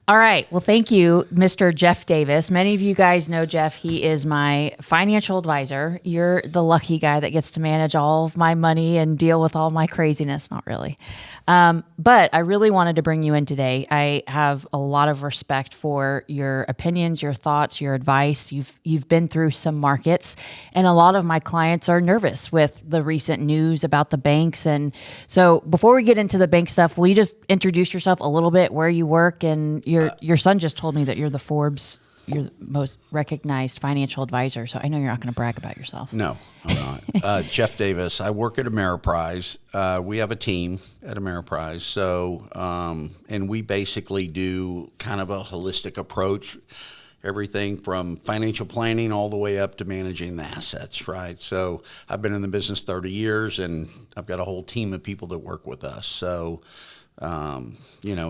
All right. Well, thank you, Mr. Jeff Davis. Many of you guys know Jeff. He is my financial advisor. You're the lucky guy that gets to manage all of my money and deal with all my craziness. Not really. But I really wanted to bring you in today. I have a lot of respect for your opinions, your thoughts, your advice. You've been through some markets, and a lot of my clients are nervous with the recent news about the banks. And so before we get into the bank stuff, will you just introduce yourself a little bit, where you work, and your son just told me that you're the most recognized financial advisor. So I know you're not going to brag about yourself. No, I'm not. Jeff Davis. I work at Ameriprise. We have a team at Ameriprise. So, and we basically do kind of a holistic approach, everything from financial planning all the way up to managing the assets, right? So I've been in the business 30 years, and I've got a whole team of people that work with us. So,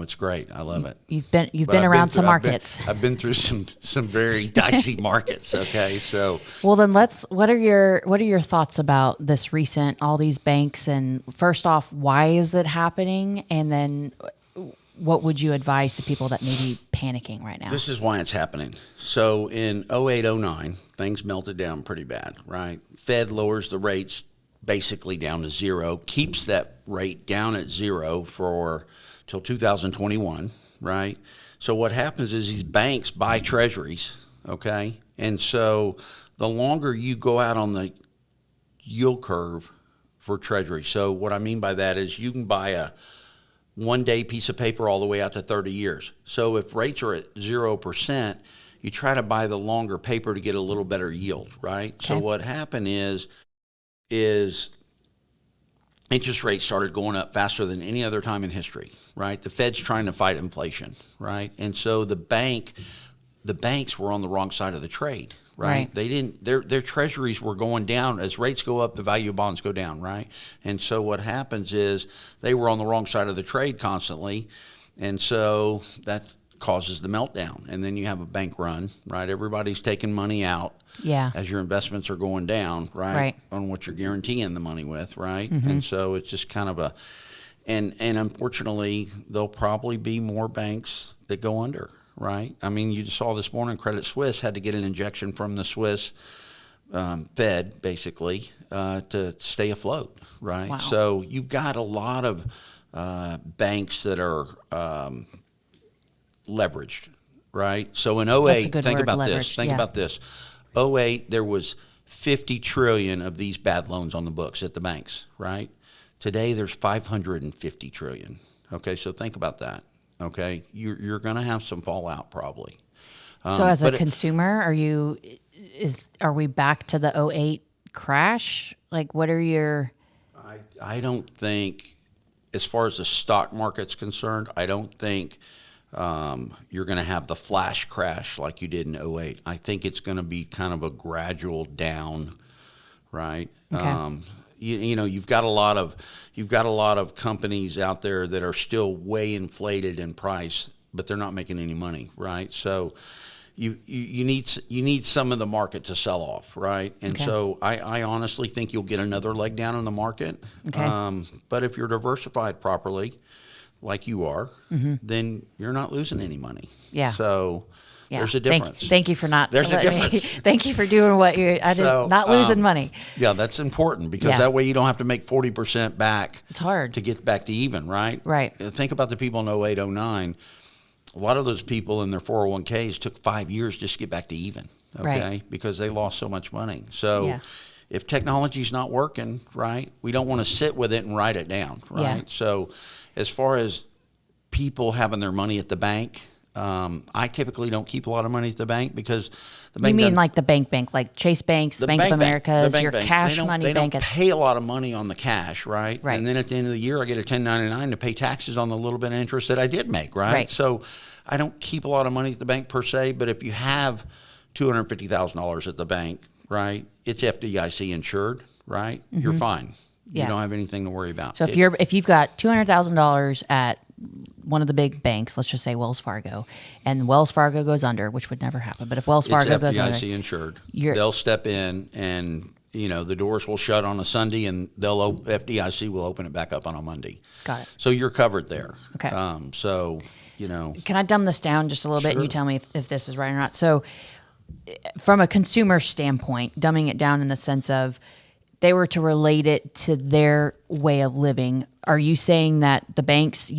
it's great. I love it. You've been around some markets. I've been through some very dicey markets. Okay. So, well, then what are your thoughts about this recent, all these banks? And first off, why is it happening? And then what would you advise to people that may be panicking right now? This is why it's happening. So in 08, 09, things melted down pretty bad, right? Fed lowers the rates basically down to zero, keeps that rate down at zero till 2021, right? So what happens is these banks buy treasuries, okay? And so the longer you go out on the yield curve for treasury, so what I mean by that is you can buy a one-day piece of paper all the way out to 30 years. So if rates are at 0%, you try to buy the longer paper to get a little better yield, right? Okay. So what happened is interest rates started going up faster than any other time in history, right? The Fed's trying to fight inflation, right? And so the banks were on the wrong side of the trade, right? They didn't, their treasuries were going down. As rates go up, the value of bonds go down, right? And so what happens is they were on the wrong side of the trade constantly. And so that causes the meltdown. And then you have a bank run, right? Everybody's taking money out. Yeah. As your investments are going down, right? On what you're guaranteeing the money with, right? Mm-hmm. And so it's just kind of and unfortunately, there'll probably be more banks that go under, right? I mean, you just saw this morning, Credit Suisse had to get an injection from the Swiss Fed, basically, to stay afloat, right? Wow. So you've got a lot of banks that are leveraged, right? So in 08, think about this. Think about this. 08, there was 50 trillion of these bad loans on the books at the banks, right? Today, there's 550 trillion. Okay, so think about that. Okay, you're going to have some fallout probably. So as a consumer, are we back to the 08 crash? Like, what are your? I don't think, as far as the stock market's concerned, I don't think you're going to have the flash crash like you did in 08. I think it's going to be kind of a gradual down, right? Okay. You've got a lot of companies out there that are still way inflated in price, but they're not making any money, right? So you need some of the market to sell off, right? And so I honestly think you'll get another leg down in the market. Okay. But if you're diversified properly, like you are, then you're not losing any money. Yeah. So there's a difference. Thank you for not. There's a difference. Thank you for doing what you. Not losing money. Yeah, that's important because that way you don't have to make 40% back. It's hard to get back to even, right? Right. Think about the people in 08, 09. A lot of those people in their 401ks took 5 years just to get back to even. Okay, right. Because they lost so much money. So. If technology's not working, right, we don't want to sit with it and write it down, right? Yeah. So as far as people having their money at the bank, I typically don't keep a lot of money at the bank because the bank. You mean like the bank, like Chase Banks, the Bank of America, your cash money bank? They don't pay a lot of money on the cash, right? Right. And then at the end of the year, I get a 1099 to pay taxes on the little bit of interest that I did make, right? So I don't keep a lot of money at the bank per se, but if you have $250,000 at the bank, right, it's FDIC insured, right? Mm-hmm. You're fine. You don't have anything to worry about. So if you've got $200,000 at one of the big banks, let's just say Wells Fargo, and Wells Fargo goes under, which would never happen, but if Wells Fargo goes under, it's FDIC insured. They'll step in and the doors will shut on a Sunday and FDIC will open it back up on a Monday. Got it. So you're covered there. Okay. Can I dumb this down just a little bit and Sure. you tell me if this is right or not? So from a consumer standpoint, dumbing it down in the sense of they were to relate it to their way of living. Are you saying that the banks,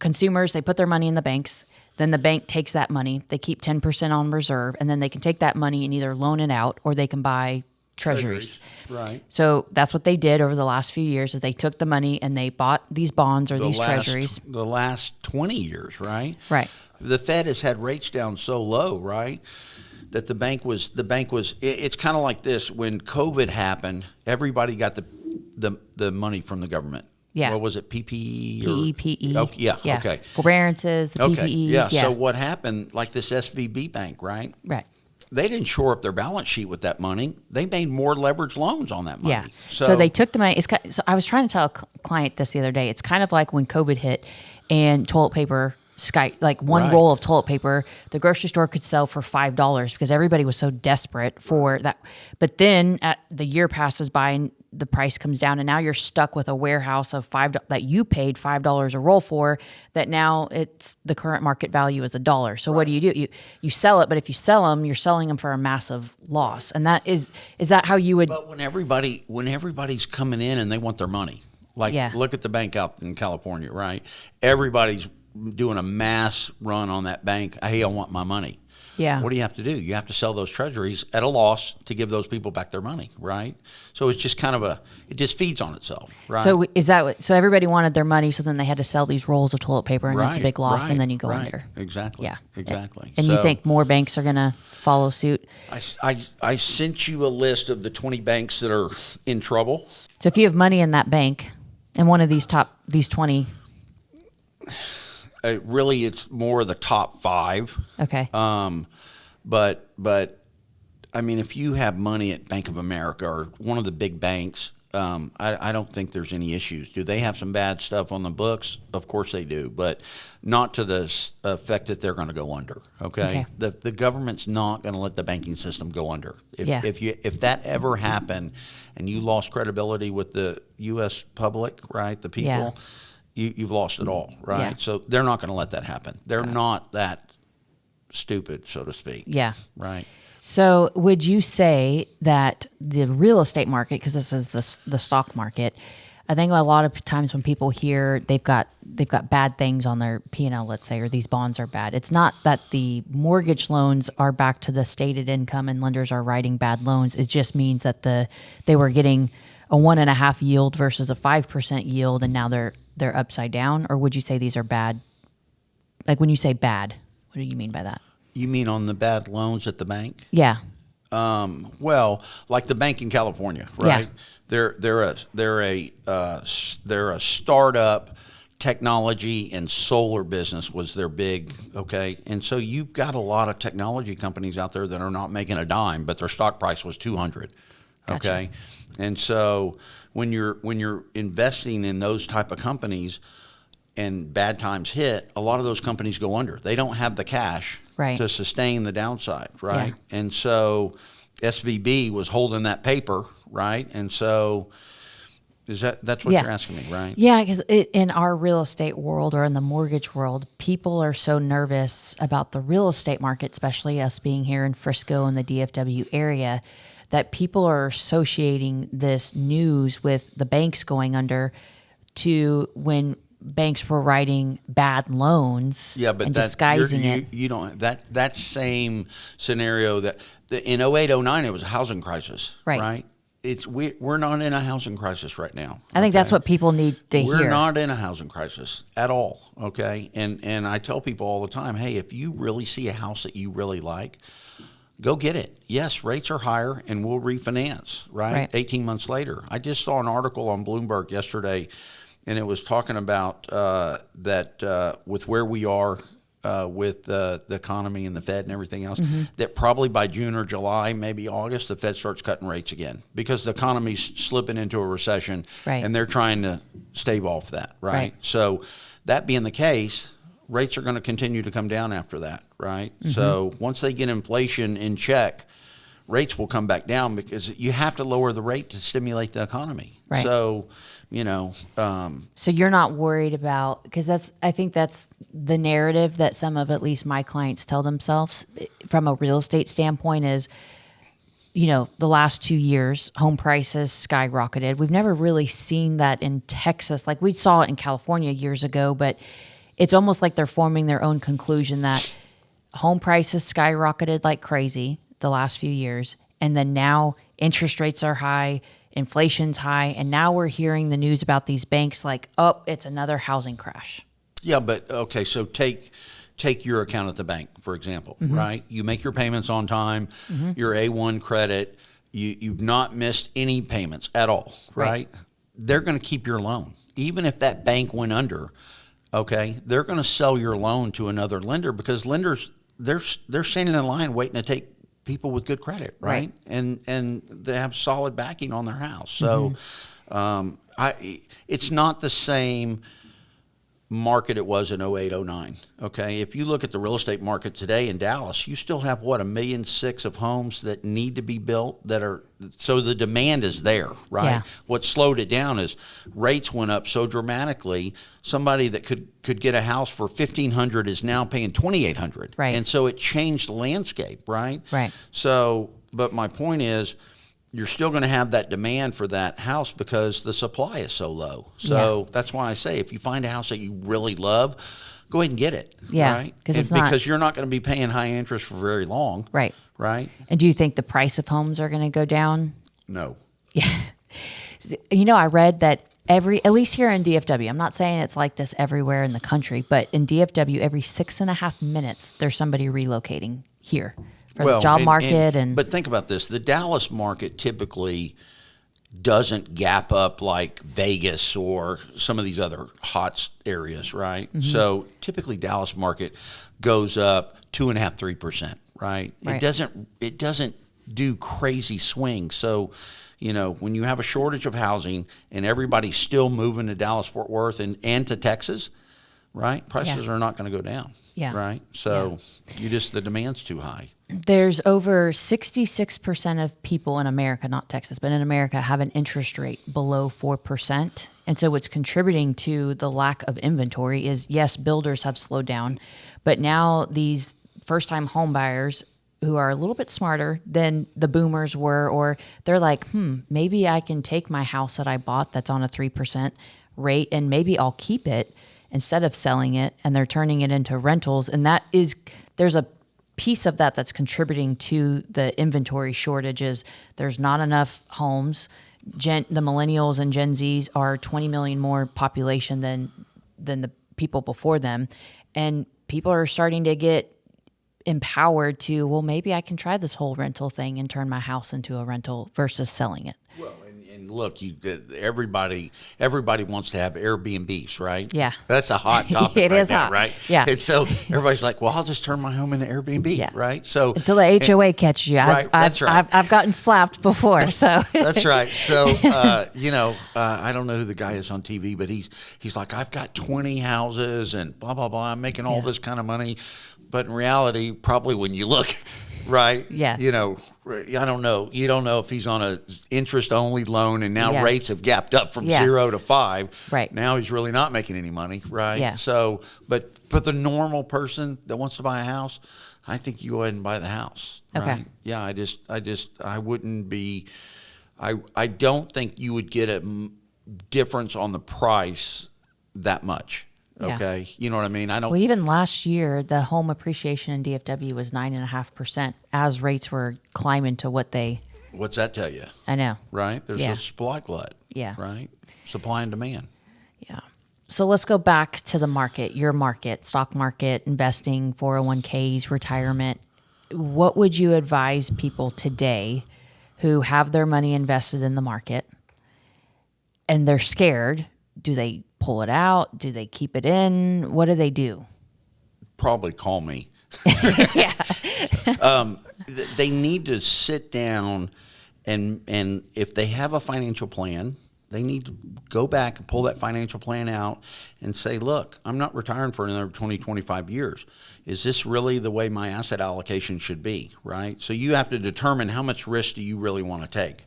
consumers, they put their money in the banks, then the bank takes that money, they keep 10% on reserve, and then they can take that money and either loan it out or they can buy treasuries. Right. So that's what they did over the last few years is they took the money and they bought these bonds or these treasuries. The last 20 years, right? Right. The Fed has had rates down so low, right, that the bank was. It's kind of like this. When COVID happened, everybody got the money from the government. Yeah. What was it, PPE? PEPE. Oh, yeah, okay. Forbearances, the Okay, PPEs. yeah. So what happened, like this SVB bank, right? Right. They didn't shore up their balance sheet with that money. They made more leveraged loans on that money. Yeah. So they took the money. So I was trying to tell a client this the other day. It's kind of like when COVID hit and toilet paper like one Right. roll of toilet paper, the grocery store could sell for $5 because everybody was so desperate for that. But then the year passes by and the price comes down, and now you're stuck with a warehouse of $5 that you paid $5 a roll for. That now it's the current market value is $1. So what do? You sell it, but if you sell them, you're selling them for a massive loss. And that is that how you would? But when everybody's coming in and they want their money, like look at the bank out in California, right? Everybody's doing a mass run on that bank. Hey, I want my money. Yeah. What do you have to do? You have to sell those treasuries at a loss to give those people back their money, right? So it's just kind of it just feeds on itself, right? So is that so? Everybody wanted their money, so then they had to sell these rolls of toilet paper, and that's a big loss, and then you go under. Exactly. Yeah. Exactly. And you think more banks are going to follow suit? I sent you a list of the 20 banks that are in trouble. So if you have money in that bank, and one of these 20, really, it's more the top 5. okay, But I mean, if you have money at Bank of America or one of the big banks, I don't think there's any issues. Do they have some bad stuff on the books? Of course they do, but not to the effect that they're going to go under. Okay? The government's not going to let the banking system go under. If that ever happened, and you lost credibility with the U.S. public, right, the people. Yeah. You've lost it all, right? Yeah. So they're not going to let that happen. They're not that stupid, so to speak. Yeah. Right. So would you say that the real estate market, because this is the stock market, I think a lot of times when people hear they've got bad things on their P&L, let's say, or these bonds are bad, it's not that the mortgage loans are back to the stated income and lenders are writing bad loans. It just means that they were getting a 1.5 yield versus a 5% yield, and now they're upside down. Or would you say these are bad? Like when you say bad, what do you mean by that? You mean on the bad loans at the bank? Yeah. Well, like the bank in California, right? Yeah. They're a startup technology and solar business was their big, okay? And so you've got a lot of technology companies out there that are not making a dime, but their stock price was 200. Gotcha. Okay? And so when you're investing in those type of companies and bad times hit, a lot of those companies go under. They don't have the cash to sustain the downside, right? Yeah. And so SVB was holding that paper, right? And so that's what you're asking me, right? Yeah, because in our real estate world or in the mortgage world, people are so nervous about the real estate market, especially us being here in Frisco and the DFW area, that people are associating this news with the banks going under to when banks were writing bad loans and disguising it. You don't that same scenario that in 08, 09, it was a housing crisis, right? We're not in a housing crisis right now. I think that's what people need to hear. We're not in a housing crisis at all, okay? And I tell people all the time, hey, if you really see a house that you really like, go get it. Yes, rates are higher, and we'll refinance, right? 18 months later. I just saw an article on Bloomberg yesterday, and it was talking about that with where we are with the economy and the Fed and everything else, that probably by June or July, maybe August, the Fed starts cutting rates again because the economy's slipping into a recession, and they're trying to stave off that, right? So that being the case, rates are going to continue to come down after that, right? So once they get inflation in check, rates will come back down because you have to lower the rate to stimulate the economy. Right. So, So you're not worried about, because I think that's the narrative that some of at least my clients tell themselves from a real estate standpoint is, the last 2 years, home prices skyrocketed. We've never really seen that in Texas. Like we saw it in California years ago, but it's almost like they're forming their own conclusion that home prices skyrocketed like crazy the last few years. And then now interest rates are high, inflation's high. And now we're hearing the news about these banks like, oh, it's another housing crash. Yeah, but okay, so take your account at the bank, for example, right? You make your payments on time, you're A1 credit, you've not missed any payments at all, right? They're going to keep your loan. Even if that bank went under, okay, they're going to sell your loan to another lender because lenders, they're standing in line waiting to take people with good credit, right? And they have solid backing on their house. So it's not the same market it was in 08, 09. Okay. If you look at the real estate market today in Dallas, you still have what, 1.6 million of homes that need to be built so the demand is there, right? Yeah. What slowed it down is rates went up so dramatically. Somebody that could get a house for $1,500 is now paying $2,800. Right. And so it changed the landscape, right? Right. So, but my point is, you're still going to have that demand for that house because the supply is so low. So that's why I say if you find a house that you really love, go ahead and get it. Yeah, right? because you're not going to be paying high interest for very long. Right. Right. And do you think the price of homes are going to go down? No. Yeah. I read that at least here in DFW, I'm not saying it's like this everywhere in the country, but in DFW, every 6.5 minutes, there's somebody relocating here. For the job market. But think about this. The Dallas market typically doesn't gap up like Vegas or some of these other hot areas, right? So typically Dallas market goes up 2.5%, 3%, right? It doesn't do crazy swings. So, when you have a shortage of housing and everybody's still moving to Dallas, Fort Worth and to Texas, right? Prices are not going to go down. Yeah. Right. So the demand's too high. There's over 66% of people in America, not Texas, but in America, have an interest rate below 4%. And so what's contributing to the lack of inventory is, yes, builders have slowed down, but now these first-time home buyers who are a little bit smarter than the boomers were, or they're like, maybe I can take my house that I bought that's on a 3% rate and maybe I'll keep it instead of selling it, and they're turning it into rentals. And there's a piece of that that's contributing to the inventory shortages. There's not enough homes. The millennials and Gen Zs are 20 million more population than the people before them. And people are starting to get empowered to, well, maybe I can try this whole rental thing and turn my house into a rental versus selling it. Well, and look, everybody wants to have Airbnbs, right? Yeah. That's a hot topic It right is now, hot. right? Yeah. And so everybody's like, well, I'll just turn my home into Airbnb, right? So until the HOA catches you. That's right. I've gotten slapped before, so. That's right. So, I don't know who the guy is on TV, but he's like, I've got 20 houses and blah, blah, blah. I'm making all this kind of money. But in reality, probably when you look, right? Yeah. I don't know. You don't know if he's on a interest-only loan, and now rates have gapped up from 0 to 5. Right. Now he's really not making any money, right? Yeah. So, but the normal person that wants to buy a house, I think you go ahead and buy the house. Okay. Right? Yeah. I wouldn't be. I don't think you would get a difference on the price that much. Yeah. Okay. You know what I mean? Well, even last year, the home appreciation in DFW was 9.5% as rates were climbing to what they. What's that tell you? I know. Right? There's a supply glut. Yeah. Right? Supply and demand. Yeah. So let's go back to the market, your market, stock market, investing, 401ks, retirement. What would you advise people today who have their money invested in the market and they're scared? Do they pull it out? Do they keep it in? What do they do? Probably call me. Yeah. They need to sit down and if they have a financial plan, They need to go back and pull that financial plan out and say, look, I'm not retiring for another 20, 25 years. Is this really the way my asset allocation should be, right? So you have to determine how much risk do you really want to take.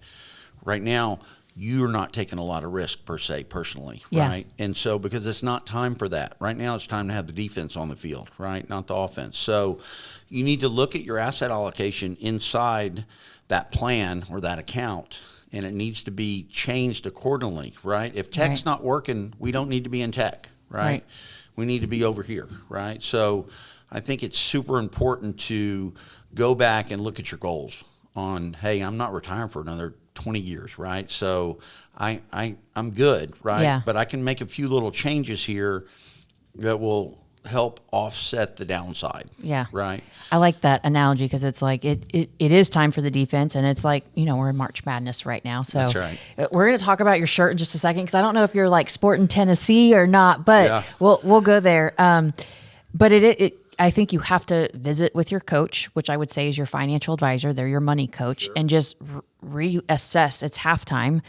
Right now, you're not taking a lot of risk per se, personally, right? And so because it's not time for that. Right now, it's time to have the defense on the field, right? Not the offense. So you need to look at your asset allocation inside that plan or that account, and it needs to be changed accordingly, right? If tech's not working, we don't need to be in tech, right? We need to be over here, right? So I think it's super important to go back and look at your goals on, hey, I'm not retiring for another 20 years, right? So I'm good, right? Yeah. But I can make a few little changes here that will help offset the downside. Yeah. Right. I like that analogy because it's like it is time for the defense, and it's like, we're in March Madness right now. So that's right. We're going to talk about your shirt in just a second because I don't know if you're like sporting Tennessee or not, but we'll go there. But I think you have to visit with your coach, which I would say is your financial advisor. They're your money coach, and just reassess. It's halftime,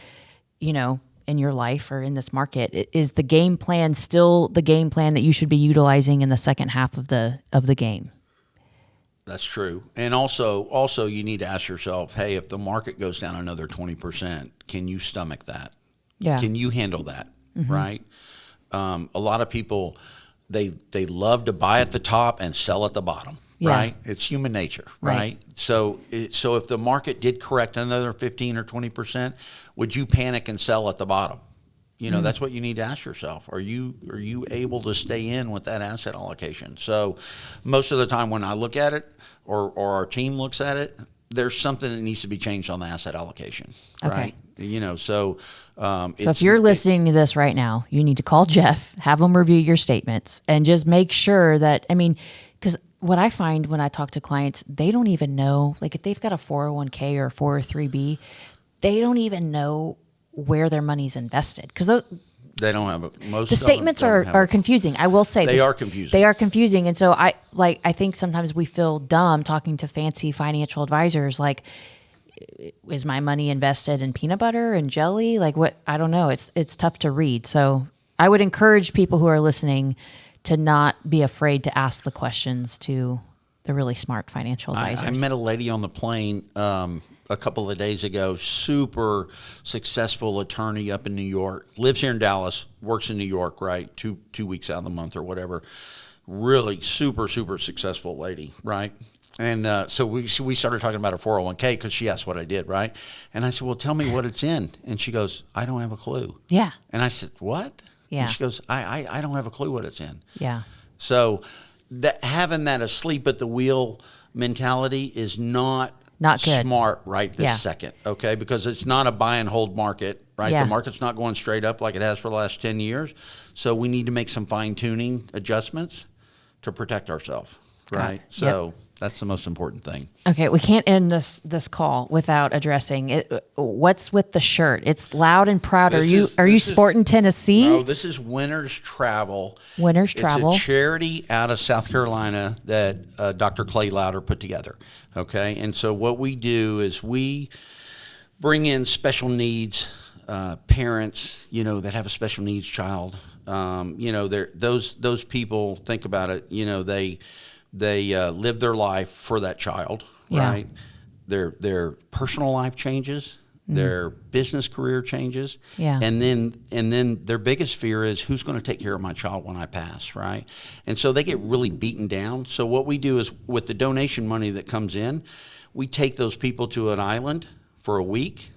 in your life or in this market. Is the game plan still the game plan that you should be utilizing in the second half of the game? That's true. And also you need to ask yourself, hey, if the market goes down another 20%, can you stomach that? Yeah. Can you handle that? Right? A lot of people, they love to buy at the top and sell at the bottom, right? It's human nature, right? So if the market did correct another 15 or 20%, would you panic and sell at the bottom? That's what you need to ask yourself. Are you able to stay in with that asset allocation? So most of the time when I look at it or our team looks at it, there's something that needs to be changed on the asset allocation, right? So if you're listening to this right now, you need to call Jeff, have him review your statements, and just make sure that, because what I find when I talk to clients, they don't even know, like if they've got a 401k or a 403b, they don't even know where their money's invested because they don't have most. The statements are confusing. I will say they are confusing. They are confusing, and so I think sometimes we feel dumb talking to fancy financial advisors. Like, is my money invested in peanut butter and jelly? Like what? I don't know. It's tough to read. So I would encourage people who are listening to not be afraid to ask the questions to the really smart financial advisors. I met a lady on the plane a couple of days ago, super successful attorney up in New York, lives here in Dallas, works in New York, right? Two weeks out of the month or whatever. Really super, super successful lady, right? And so we started talking about her 401k because she asked what I did, right? And I said, well, tell me what it's in. And she goes, I don't have a clue. Yeah. And I said, what? Yeah. And she goes, I don't have a clue what it's in. Yeah. So having that asleep at the wheel mentality is not good. Smart right this second, okay? Because it's not a buy and hold market, right? Yeah. The market's not going straight up like it has for the last 10 years. So we need to make some fine-tuning adjustments to protect ourselves, right? So that's the most important thing. Okay, we can't end this call without addressing it. What's with the shirt? It's loud and proud. Are you sporting Tennessee? No, this is Winners Travel. Winners Travel. It's a charity out of South Carolina that Dr. Clay Louder put together. Okay, and so what we do is we bring in special needs parents, that have a special needs child. Those people, think about it. They live their life for that child, right? Their personal life changes, their business career changes, and then their biggest fear is who's going to take care of my child when I pass, right? And so they get really beaten down. So what we do is with the donation money that comes in, we take those people to an island for a week,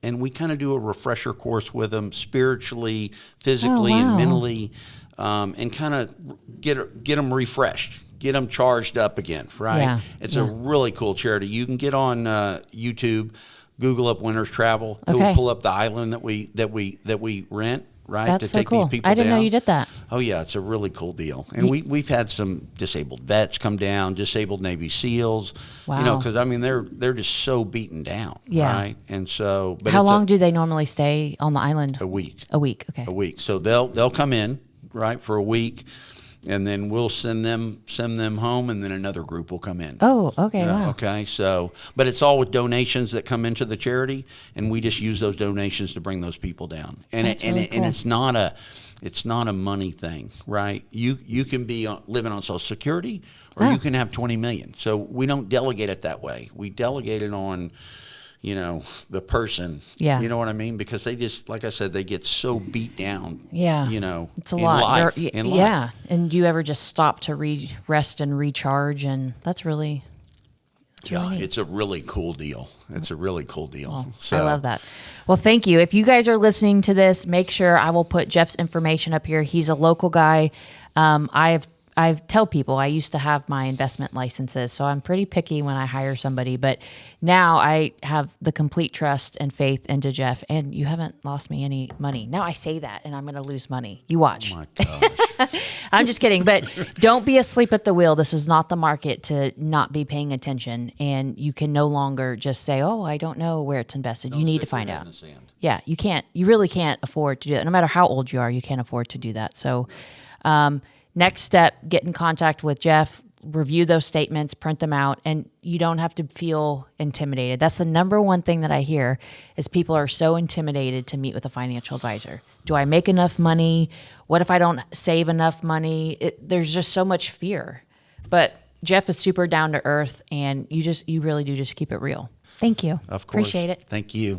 and we kind of do a refresher course with them spiritually, physically, and mentally, and kind of get them refreshed. Get them charged up again, right? Yeah, it's a really cool charity. You can get on YouTube, Google up Winners Travel. Okay. It will pull up the island that we rent, right? That's to so take cool. these people I didn't down. know you did that. Oh yeah, it's a really cool deal. And we've had some disabled vets come down, disabled Navy SEALs. Wow. Because they're just so beaten down, right? And so, but how long do they normally stay on the island? A week. A week. Okay. A week. So they'll come in, right, for a week. and then we'll send them home, and then another group will come in. Oh, okay. Yeah, Wow. okay. So, but it's all with donations that come into the charity, and we just use those donations to bring those people down. And That's really cool. and it's not a money thing, right? You can be living on Social Security, or you can have 20 million. So we don't delegate it that way. We delegate it on, the person. Yeah. You know what I mean? Because they just, like I said, they get so beat down. Yeah. It's a lot. In life. Yeah. And do you ever just stop to rest and recharge? And that's really, neat. It's a really cool deal. It's a really cool deal. Well, I love that. Well, thank you. If you guys are listening to this, make sure I will put Jeff's information up here. He's a local guy. I tell people I used to have my investment licenses, so I'm pretty picky when I hire somebody. But now I have the complete trust and faith into Jeff, and you haven't lost me any money. Now I say that, and I'm going to lose money. You watch. Oh my gosh. I'm just kidding, but don't be asleep at the wheel. This is not the market to not be paying attention, and you can no longer just say, "Oh, I don't know where it's invested." You need to find out. Yeah, you can't. You really can't afford to do that. No matter how old you are, you can't afford to do that. So. Next step, get in contact with Jeff, review those statements, print them out, and you don't have to feel intimidated. That's the number one thing that I hear is people are so intimidated to meet with a financial advisor. Do I make enough money? What if I don't save enough money? There's just so much fear. But Jeff is super down to earth, and you really do just keep it real. Thank you. Of course. Appreciate it. Thank you.